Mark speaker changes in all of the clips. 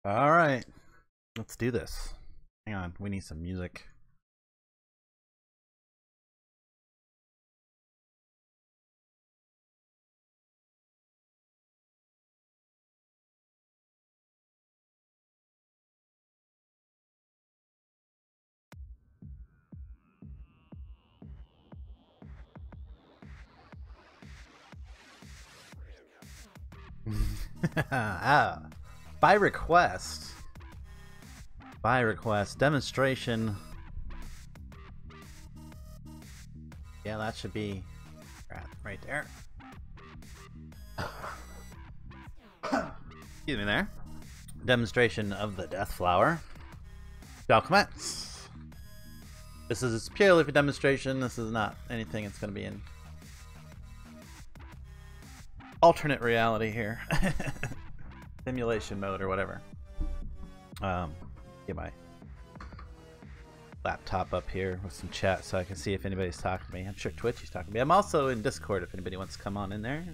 Speaker 1: Alright. Let's do this. Hang on, we need some music. By request. By request. Demonstration. Yeah, that should be right there. Excuse me there. Demonstration of the Death Flower shall commence. This is purely for demonstration. This is not anything that's going to be in alternate reality here. Simulation mode or whatever. Get my laptop up here with some chat so I can see if anybody's talking to me. I'm sure Twitch is talking to me. I'm also in Discord if anybody wants to come on in there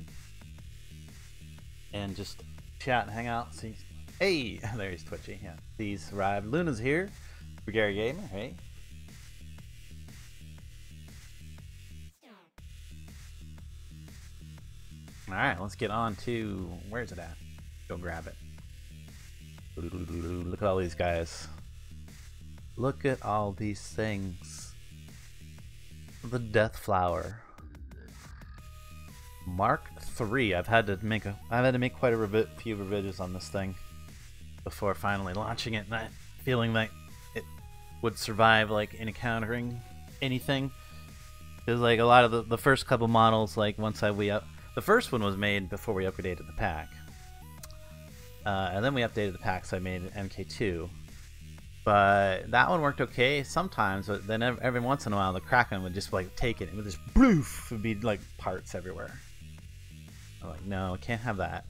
Speaker 1: and just chat and hang out. See, hey, there's Twitchy. Yeah, he's arrived. Luna's here. For Gary Gamer. Hey. All right, let's get on to where's it at? Go grab it. Look at all these guys. Look at all these things. The Death Flower. Mark III. I've had to make quite a few revisions on this thing before finally launching it, and feeling like it would survive like encountering anything. Because like a lot of the first couple models, like the first one was made before we upgraded the pack. And then we updated the pack, so I made an MK2. But that one worked okay sometimes, but then every once in a while the Kraken would just like take it and it would just bloof, it would be like parts everywhere. I'm like, no, I can't have that.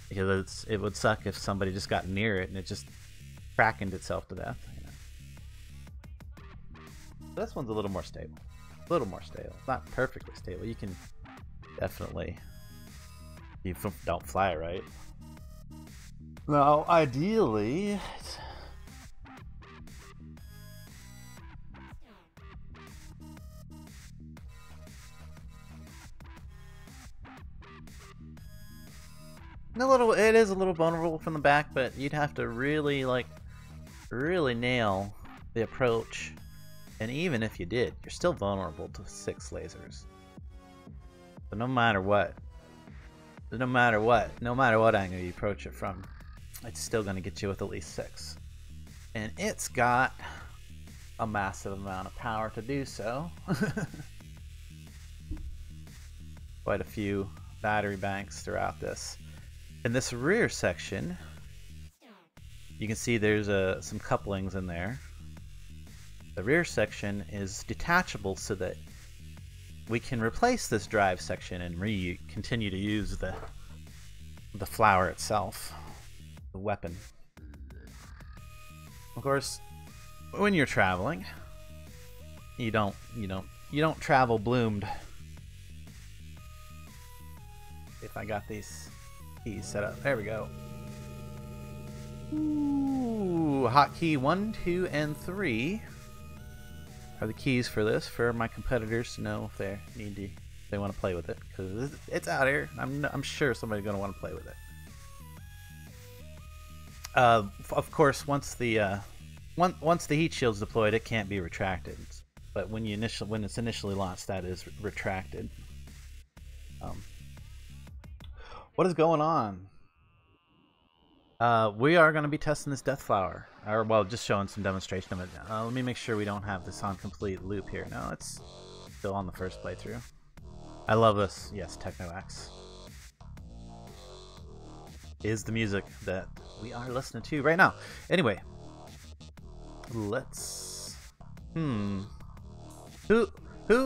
Speaker 1: Because it would suck if somebody just got near it and it just krakened itself to death. You know? This one's a little more stable. A little more stable. Not perfectly stable. You can definitely... You don't fly right. Now, ideally... It is a little vulnerable from the back, but you'd have to really nail the approach. And even if you did, you're still vulnerable to 6 lasers. But no matter what angle you approach it from, it's still going to get you with at least 6. And it's got a massive amount of power to do so. Quite a few battery banks throughout this. In this rear section, you can see there's some couplings in there. The rear section is detachable so that we can replace this drive section and continue to use the flower itself, the weapon. Of course, when you're traveling, you don't travel bloomed. If I got these keys set up, there we go. Ooh, hotkey 1, 2, and 3 are the keys for this, for my competitors to know if they want to play with it, because it's out here. I'm sure somebody's going to want to play with it. Of course, once the heat shield's deployed, it can't be retracted. But when it's initially launched, that is retracted. What is going on? We are going to be testing this Death Flower. Or, well, just showing some demonstration of it. Let me make sure we don't have this on complete loop here. No, it's still on the first playthrough. I love this. Yes, TechnoX is the music that we are listening to right now. Anyway, let's... Who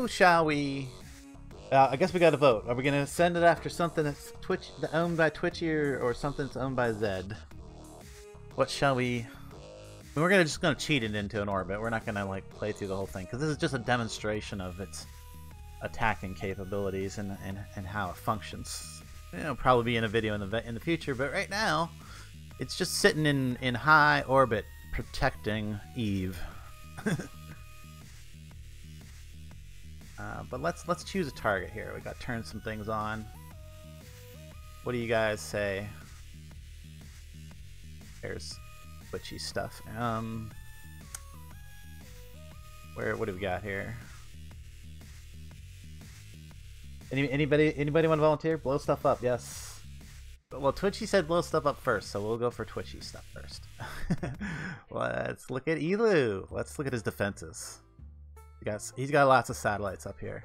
Speaker 1: shall we... I guess we got to vote. Are we going to send it after something that's owned by Twitchy or something that's owned by Zed? What shall we... We're just going to cheat it into an orbit. We're not going to like play through the whole thing because this is just a demonstration of its attacking capabilities and how it functions. It'll probably be in a video in the future, but right now It's just sitting in high orbit, protecting Eve. But let's choose a target here. We got to turn some things on. What do you guys say? There's twitchy stuff. What do we got here? Anybody want to volunteer? Blow stuff up, yes. Well, Twitchy said blow stuff up first, so we'll go for Twitchy stuff first. Let's look at Elu. Let's look at his defenses. He's got lots of satellites up here.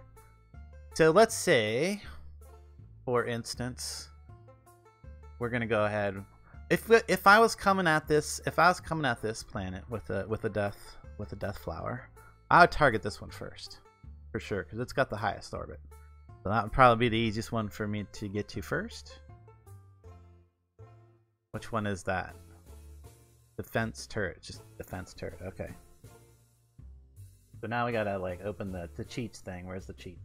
Speaker 1: So let's say, for instance, we're gonna go ahead. If I was coming at this planet with a death flower, I would target this one first, for sure, because it's got the highest orbit. So that would probably be the easiest one for me to get to first. Which one is that? Defense turret, just defense turret. Okay. So now we gotta like open the cheats thing. Where's the cheat?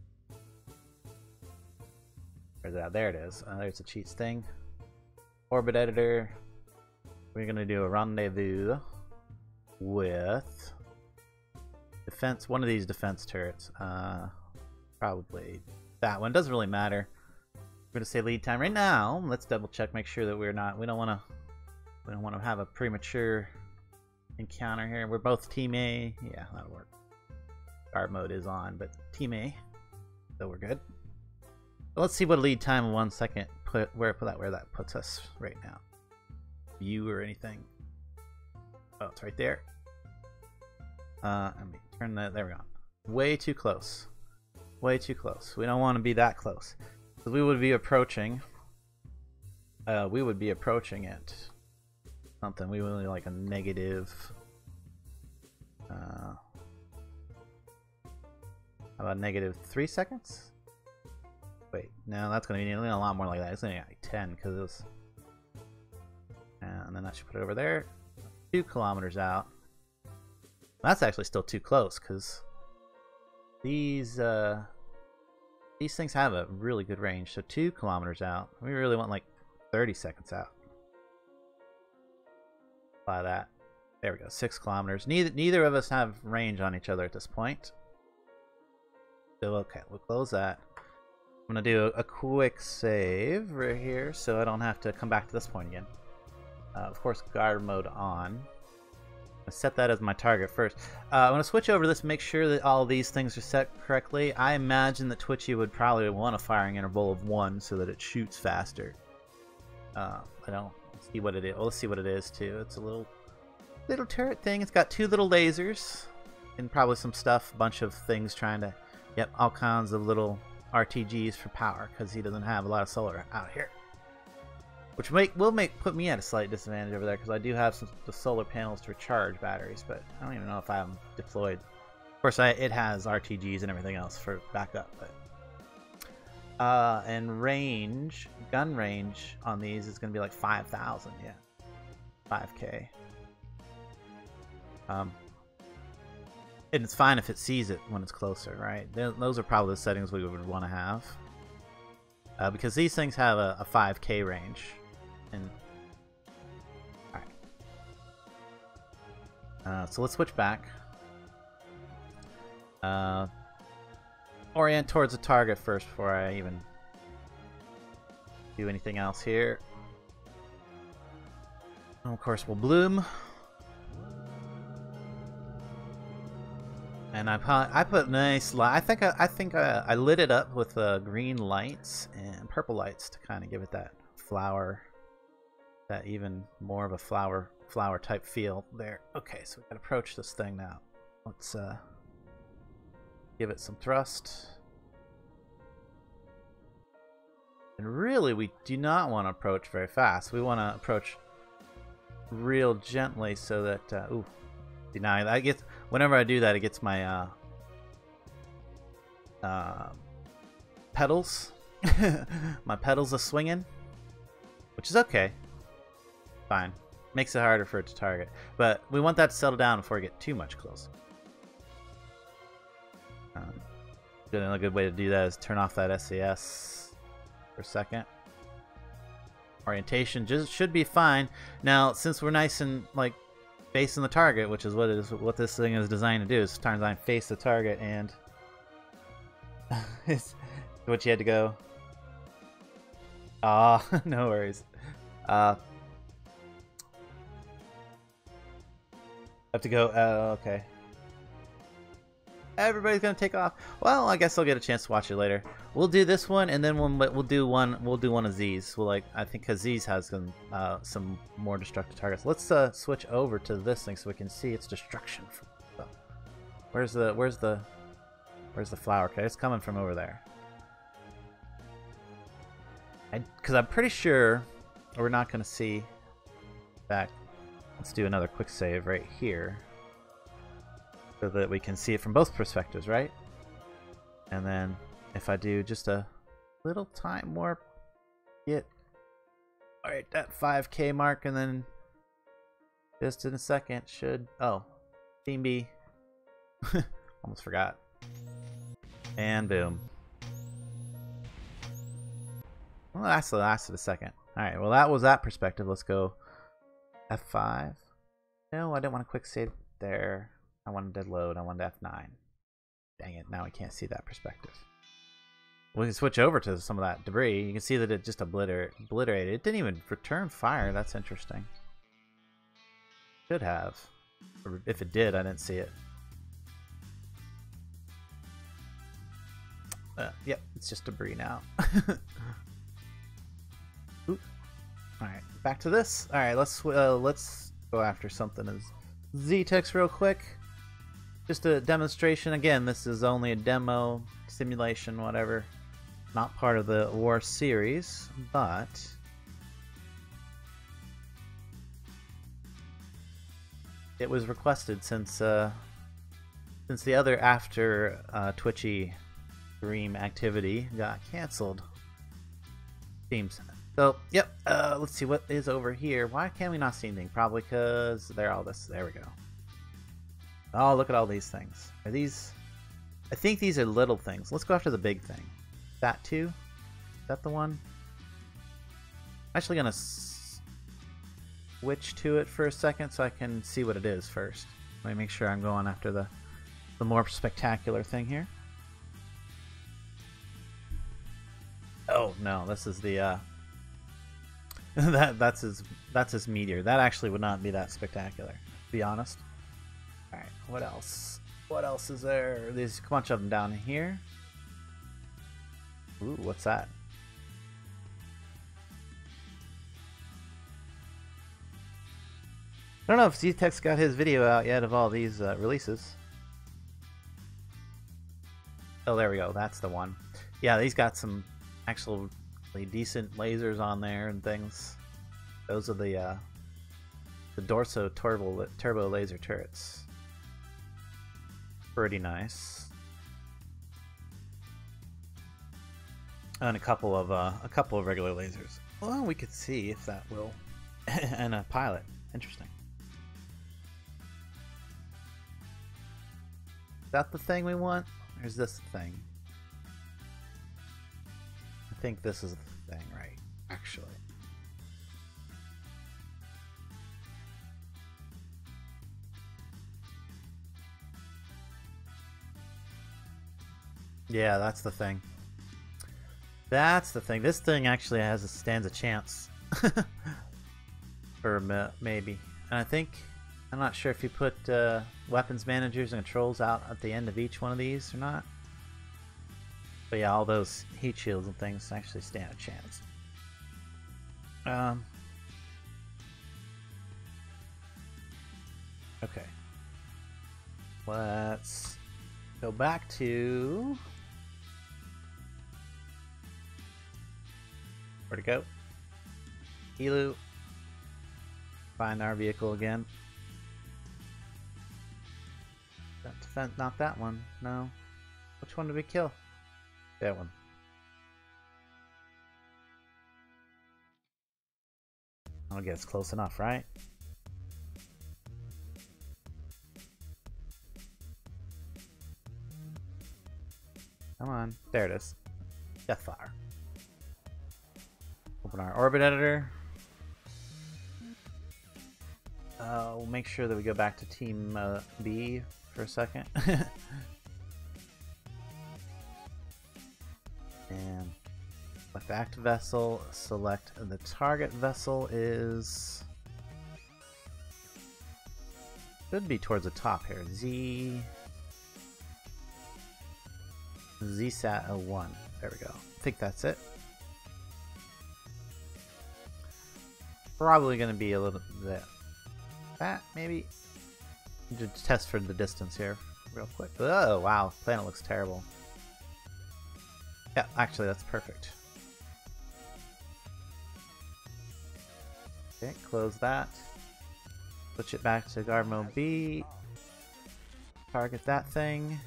Speaker 1: Where's that? There it is. There's the cheats thing. Orbit editor. We're gonna do a rendezvous with defense. One of these defense turrets. Probably that one. Doesn't really matter. We're gonna say lead time right now. Let's double check, make sure that we don't want to have a premature encounter here. We're both team A. Yeah, that'll work. Guard mode is on, but team A, so we're good. Let's see what lead time in 1 second where that puts us right now. View or anything? Oh, it's right there. Let me turn that. There we go. Way too close. Way too close. We don't want to be that close. So we would be approaching. We would be approaching it. Something. We would like a negative. How about negative 3 seconds? Wait, no, that's going to be a lot more like that. It's going to be like 10 because it was. And then I should put it over there. 2 kilometers out. That's actually still too close because these things have a really good range. So 2 kilometers out. We really want like 30 seconds out. Apply that. There we go. 6 kilometers. Neither of us have range on each other at this point. So okay, we'll close that. I'm gonna do a quick save right here, so I don't have to come back to this point again. Of course, guard mode on. I set that as my target first. I'm going to switch over to this, make sure that all these things are set correctly. I imagine that Twitchy would probably want a firing interval of 1 so that it shoots faster. I don't see what it is. Well, let's see what it is too. It's a little turret thing. It's got 2 little lasers and probably some stuff, a bunch of things trying to, yep, all kinds of little RTGs for power because he doesn't have a lot of solar out here. Which will put me at a slight disadvantage over there because I do have the solar panels to recharge batteries, but I don't even know if I have them deployed. Of course, it has RTGs and everything else for backup, but and range, gun range on these is going to be like 5,000, yeah, 5K. And it's fine if it sees it when it's closer, right? Those are probably the settings we would want to have because these things have a 5K range. And alright. So let's switch back. Orient towards the target first before I even do anything else here. And of course, we'll bloom. And I put nice light. I think I lit it up with green lights and purple lights to kind of give it that flower. That even more of a flower type feel there. Okay, so we can approach this thing now. Let's give it some thrust. And really, we do not want to approach very fast. We want to approach real gently so that ooh, see now that gets, whenever I do that, it gets my pedals. My pedals are swinging, which is okay. Fine. Makes it harder for it to target. But we want that to settle down before we get too much close. A good way to do that is turn off that SAS for a second. Orientation just should be fine. Now, since we're nice and like facing the target, which is what this thing is designed to do, is turns on face the target, and it's what you had to go. Ah, no worries. Have to go. Okay. Everybody's gonna take off. Well, I guess I'll get a chance to watch it later. We'll do this one, and then we'll do one. We'll do one of Z's. We'll I think because Z's has some more destructive targets. Let's switch over to this thing so we can see its destruction. Where's the flower? Okay, it's coming from over there. Because I'm pretty sure we're not gonna see that. Let's do another quick save right here, so that we can see it from both perspectives, right? And then if I do just a little time warp, get alright, that 5K mark, and then just in a second should Team B. Almost forgot. And boom. Well, that's the last of a second. Alright, well that was that perspective. Let's go F5. No, I didn't want a quick save there. I wanted to load. I wanted F9. Dang it, now I can't see that perspective. We can switch over to some of that debris. You can see that it just obliterated. It didn't even return fire. That's interesting. Should have. Or if it did, I didn't see it. Yep, it's just debris now. Oop. Alright, back to this. Alright, let's go after something as Z-Tex real quick. Just a demonstration. Again, this is only a demo, simulation, whatever. Not part of the war series, but it was requested since the other after Twitchy Dream activity got canceled. Seems. So, yep, let's see what is over here. Why can we not see anything? Probably because they're all this. There we go. Oh, look at all these things. Are these... I think these are little things. Let's go after the big thing. That too? Is that the one? I'm actually going to switch to it for a second so I can see what it is first. Let me make sure I'm going after the more spectacular thing here. Oh, no, this is the... that's his meteor. That actually would not be that spectacular, to be honest. Alright, what else? What else is there? There's a bunch of them down here. Ooh, what's that? I don't know if Z-Tex got his video out yet of all these releases. Oh, there we go. That's the one. Yeah, he's got some actual decent lasers on there and things. Those are the Dorso turbo laser turrets. Pretty nice. And a couple of regular lasers. Well, we could see if that will. And a pilot. Interesting. Is that the thing we want? Or is this the thing? I think this is the thing, right? Actually. Yeah, that's the thing. That's the thing. This thing actually stands a chance. Or maybe. And I think, I'm not sure if you put weapons managers and controls out at the end of each one of these or not. But yeah, all those heat shields and things actually stand a chance. Okay. Let's go back to... Where'd it go? Elu. Find our vehicle again. Not that one. No. Which one did we kill? That one. I guess close enough, right? Come on. There it is. Deathfire. Open our orbit editor. We'll make sure that we go back to Team B for a second. And select active vessel, select the target vessel is... should be towards the top here. ZSAT 01. There we go. I think that's it. Probably going to be a little bit that maybe. Just test for the distance here real quick. Oh wow, planet looks terrible. Yeah, actually that's perfect. Okay, close that. Switch it back to guard mode B. Target that thing.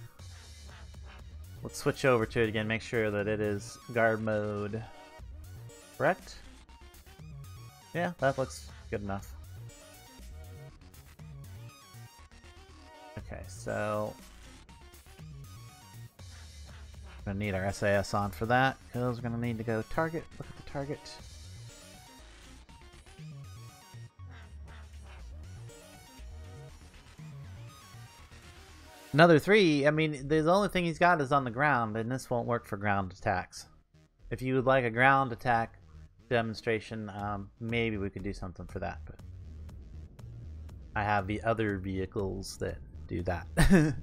Speaker 1: Let's switch over to it again, make sure that it is guard mode. Correct? Yeah, that looks good enough. Okay, so we're gonna need our SAS on for that, because we're gonna need to go target. Look at the target. Another 3. I mean, the only thing he's got is on the ground, and this won't work for ground attacks. If you would like a ground attack demonstration, maybe we could do something for that, but I have the other vehicles that do that. We're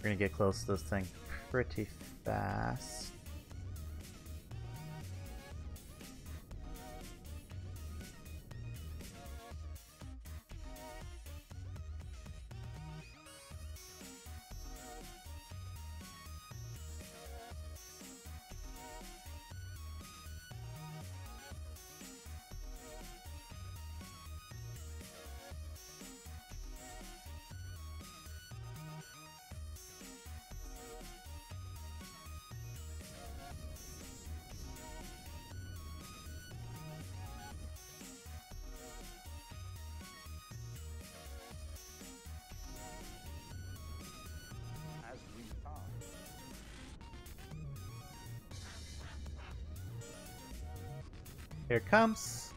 Speaker 1: gonna get close to this thing pretty fast. Here it comes.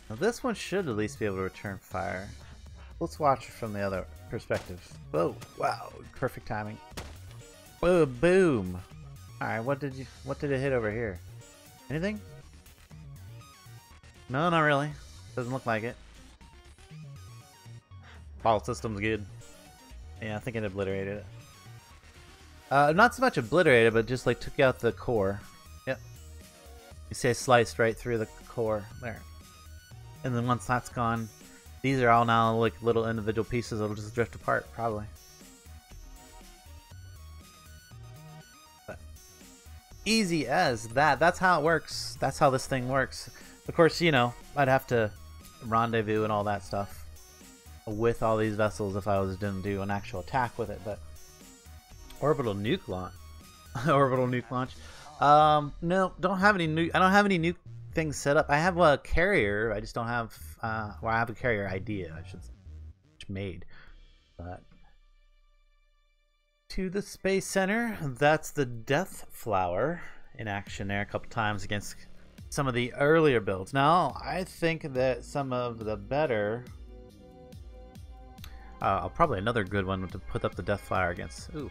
Speaker 1: Now this one should at least be able to return fire. Let's watch it from the other perspective. Whoa, wow, perfect timing. Whoa, boom. Alright, what did it hit over here? Anything? No, not really. Doesn't look like it. Ball system's good. Yeah, I think it obliterated it. Not so much obliterated, but just like took out the core. Yep. You say sliced right through the core there. And then once that's gone, these are all now like little individual pieces that'll just drift apart, probably. But easy as that. That's how it works. That's how this thing works. Of course, you know, I'd have to rendezvous and all that stuff with all these vessels if I was going to do an actual attack with it, but orbital nuke launch. Orbital nuke launch. No, don't have any nuke. I don't have any nuke things set up. I have a carrier. I just don't have. Well, I have a carrier idea. I should say, made. But to the space center. That's the Death Flower in action there a couple times against some of the earlier builds. Now, I think that some of the better. Probably another good one to put up the Death Flower against. Ooh.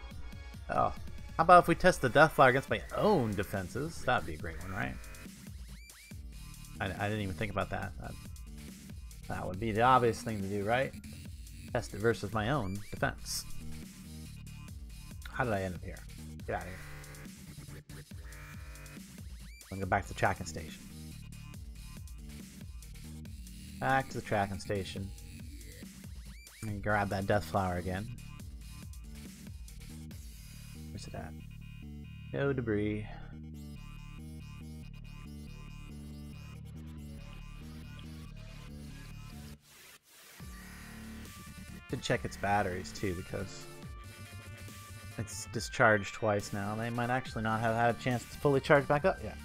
Speaker 1: Oh. How about if we test the Death Flower against my own defenses? That'd be a great one, right? I didn't even think about that. That would be the obvious thing to do, right? Test it versus my own defense. How did I end up here? Get out of here. I'm gonna go back to the tracking station. Back to the tracking station. And grab that Death Flower again. Where's it at? No debris. Should check its batteries too, because it's discharged twice now. They might actually not have had a chance to fully charge back up yet.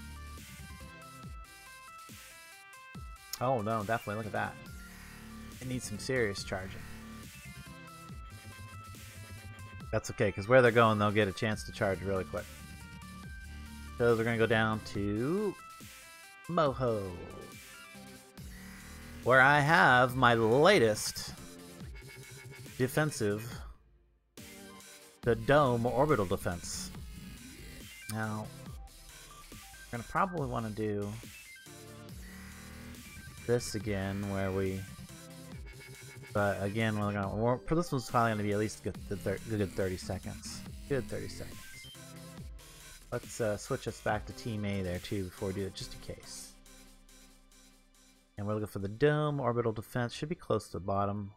Speaker 1: Oh no, definitely, look at that. It needs some serious charging. That's okay, because where they're going, they'll get a chance to charge really quick. So we're going to go down to Moho, where I have my latest defensive, the Dome Orbital Defense. Now, we're going to probably want to do this again, where we... But again, we're gonna, for this one's probably going to be at least a good 30 seconds. Good 30 seconds. Let's switch us back to Team A there too before we do it, just in case. And we're looking for the Dome Orbital Defense. Should be close to the bottom.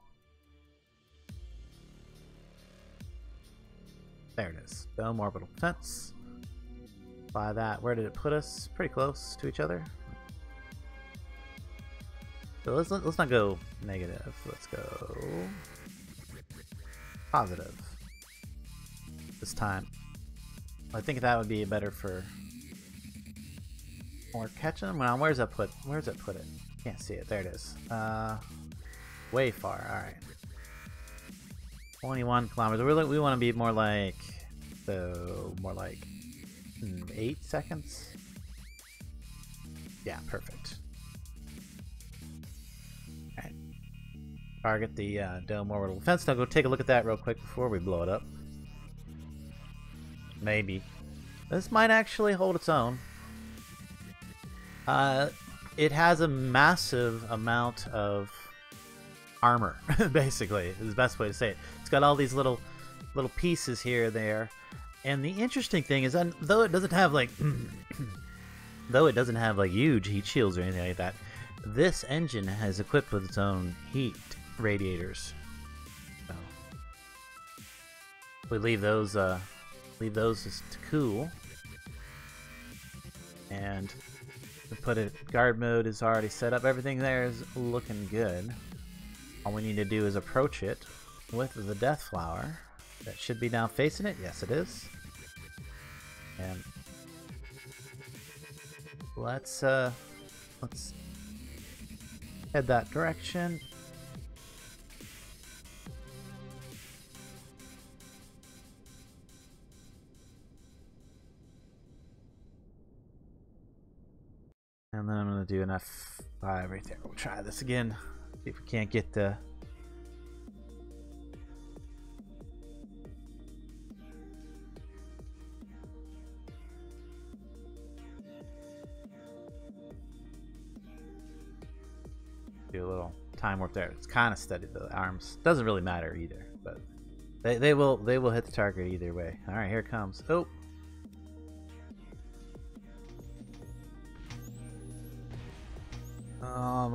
Speaker 1: There it is. Dome Orbital Defense. Apply that. Where did it put us? Pretty close to each other. So let's not go negative. Let's go positive this time. I think that would be better for more catching them. Now, where's that put? Where's that put it? Can't see it. There it is. Way far. All right. 21 kilometers. We want to be more like 8 seconds. Yeah, perfect. Target the Dome Orbital Defense. Now go take a look at that real quick before we blow it up. Maybe. This might actually hold its own. It has a massive amount of armor, basically, is the best way to say it. It's got all these little pieces here and there. And the interesting thing is, though it doesn't have like huge heat shields or anything like that, this engine has equipped with its own heat radiators. So we leave those just to cool, and we put it guard mode is already set up. Everything there is looking good. All we need to do is approach it with the Death Flower. That should be now facing it. Yes, it is. And let's head that direction. And then I'm going to do an F5 right there. We'll try this again. See if we can't get the... Do a little time warp there. It's kind of steady. The arms doesn't really matter either, but they will hit the target either way. All right, here it comes. Oh.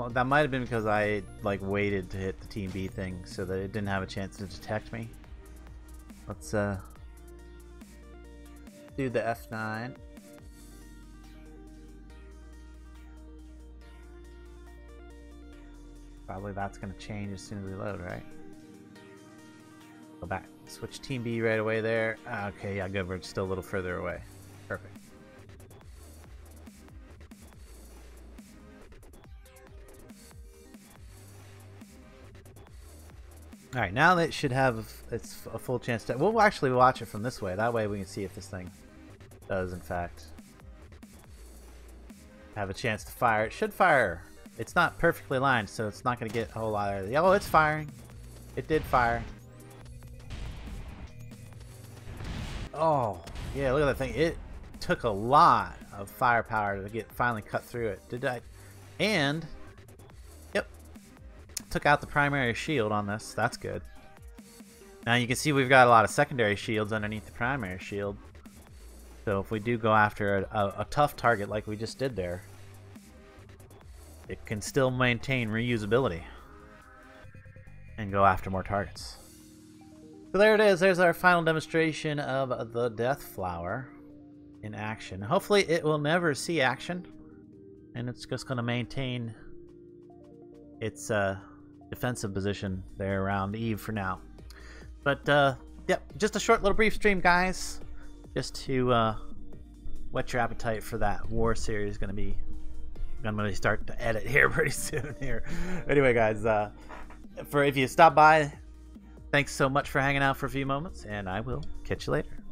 Speaker 1: That might have been because I waited to hit the Team B thing so that it didn't have a chance to detect me. Let's do the F9. Probably that's going to change as soon as we load, right? Go back. Switch Team B right away there. Okay, yeah, good. We're still a little further away. Perfect. Alright, now that it should have a full chance to... We'll actually watch it from this way. That way we can see if this thing does, in fact, have a chance to fire. It should fire. It's not perfectly aligned, so it's not going to get a whole lot of... Oh, it's firing. It did fire. Oh, yeah, look at that thing. It took a lot of firepower to get finally cut through it. Did I? And... Took out the primary shield on this. That's good. Now you can see we've got a lot of secondary shields underneath the primary shield. So if we do go after a tough target like we just did there, it can still maintain reusability and go after more targets. So there it is. There's our final demonstration of the Death Flower in action. Hopefully it will never see action, and it's just going to maintain its defensive position there around Eve for now. But yep, just a short little brief stream, guys, just to whet your appetite for that war series. I'm going to start to edit here pretty soon here. Anyway, guys, if you stop by, Thanks so much for hanging out for a few moments, and I will catch you later.